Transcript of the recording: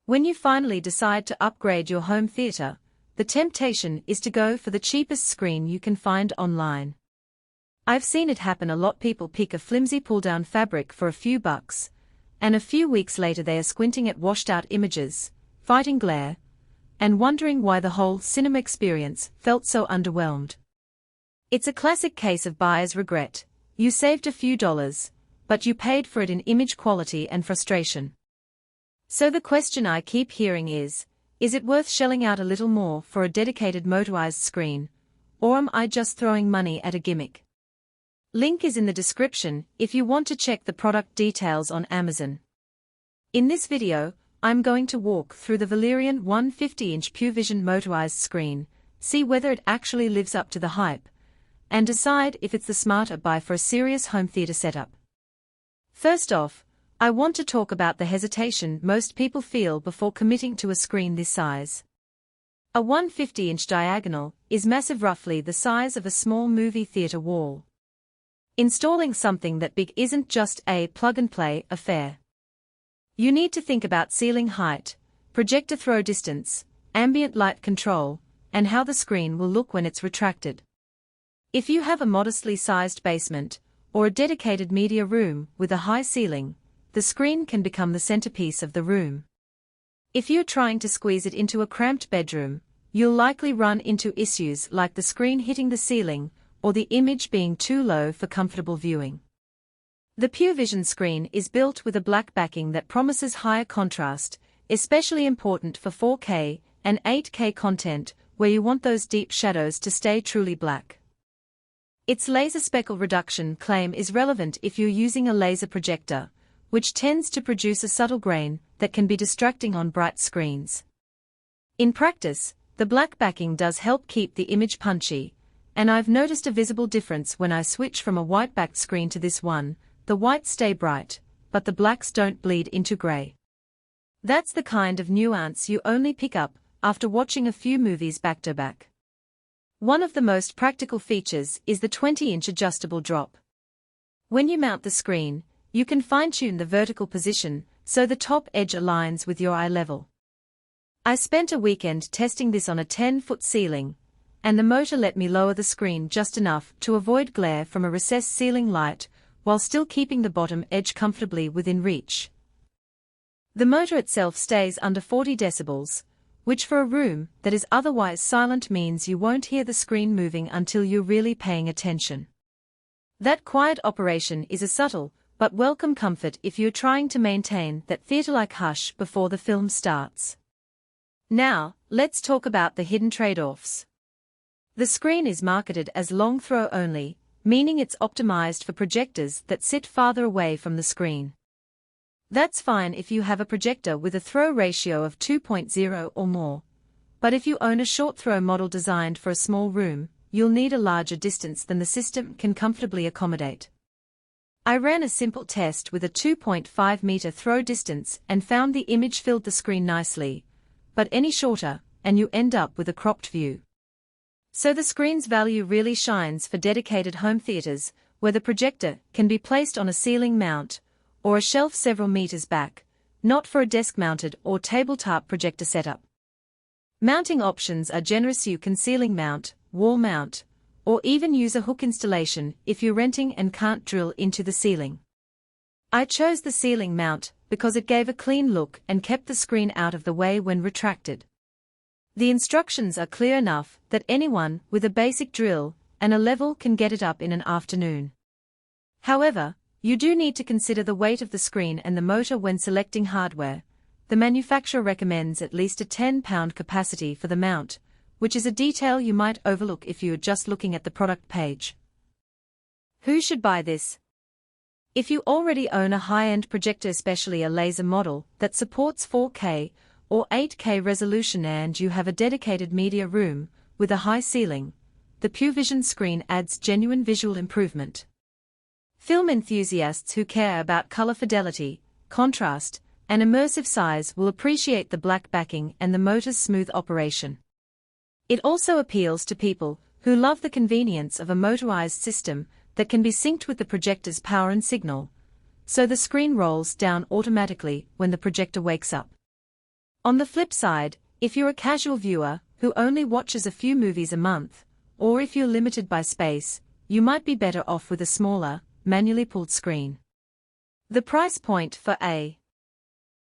When you finally decide to upgrade your home theater, the temptation is to go for the cheapest screen you can find online. I've seen it happen a lot. People pick a flimsy pull-down fabric for a few bucks, and a few weeks later they are squinting at washed-out images, fighting glare, and wondering why the whole cinema experience felt so underwhelmed. It's a classic case of buyer's regret. You saved a few dollars, but you paid for it in image quality and frustration. So the question I keep hearing is it worth shelling out a little more for a dedicated motorized screen, or am I just throwing money at a gimmick? Link is in the description if you want to check the product details on Amazon. In this video, I'm going to walk through the Valerion 150-inch PureVision motorized screen, see whether it actually lives up to the hype, and decide if it's the smarter buy for a serious home theater setup. First off, I want to talk about the hesitation most people feel before committing to a screen this size. A 150-inch diagonal is massive, roughly the size of a small movie theater wall. Installing something that big isn't just a plug-and-play affair. You need to think about ceiling height, projector throw distance, ambient light control, and how the screen will look when it's retracted. If you have a modestly sized basement, or a dedicated media room with a high ceiling, the screen can become the centerpiece of the room. If you're trying to squeeze it into a cramped bedroom, you'll likely run into issues like the screen hitting the ceiling, or the image being too low for comfortable viewing. The PureVision screen is built with a black backing that promises higher contrast, especially important for 4K and 8K content where you want those deep shadows to stay truly black. Its laser speckle reduction claim is relevant if you're using a laser projector, which tends to produce a subtle grain that can be distracting on bright screens. In practice, the black backing does help keep the image punchy, and I've noticed a visible difference when I switch from a white-backed screen to this one. The whites stay bright, but the blacks don't bleed into gray. That's the kind of nuance you only pick up after watching a few movies back-to-back. One of the most practical features is the 20-inch adjustable drop. When you mount the screen, you can fine-tune the vertical position so the top edge aligns with your eye level. I spent a weekend testing this on a 10-foot ceiling, and the motor let me lower the screen just enough to avoid glare from a recessed ceiling light while still keeping the bottom edge comfortably within reach. The motor itself stays under 40 decibels, which for a room that is otherwise silent means you won't hear the screen moving until you're really paying attention. That quiet operation is a subtle but welcome comfort if you're trying to maintain that theater-like hush before the film starts. Now, let's talk about the hidden trade-offs. The screen is marketed as long throw only, meaning it's optimized for projectors that sit farther away from the screen. That's fine if you have a projector with a throw ratio of 2.0 or more, but if you own a short throw model designed for a small room, you'll need a larger distance than the system can comfortably accommodate. I ran a simple test with a 2.5-meter throw distance and found the image filled the screen nicely, but any shorter, and you end up with a cropped view. So the screen's value really shines for dedicated home theaters, where the projector can be placed on a ceiling mount, or a shelf several meters back, not for a desk-mounted or tabletop projector setup. Mounting options are generous. You can ceiling mount, wall mount, or even use a hook installation if you're renting and can't drill into the ceiling. I chose the ceiling mount because it gave a clean look and kept the screen out of the way when retracted. The instructions are clear enough that anyone with a basic drill and a level can get it up in an afternoon. However, you do need to consider the weight of the screen and the motor when selecting hardware. The manufacturer recommends at least a 10-pound capacity for the mount, which is a detail you might overlook if you're just looking at the product page. Who should buy this? If you already own a high-end projector, especially a laser model that supports 4K or 8K resolution, and you have a dedicated media room with a high ceiling, the PureVision screen adds genuine visual improvement. Film enthusiasts who care about color fidelity, contrast, and immersive size will appreciate the black backing and the motor's smooth operation. It also appeals to people who love the convenience of a motorized system that can be synced with the projector's power and signal, so the screen rolls down automatically when the projector wakes up. On the flip side, if you're a casual viewer who only watches a few movies a month, or if you're limited by space, you might be better off with a smaller, manually pulled screen. The price point for a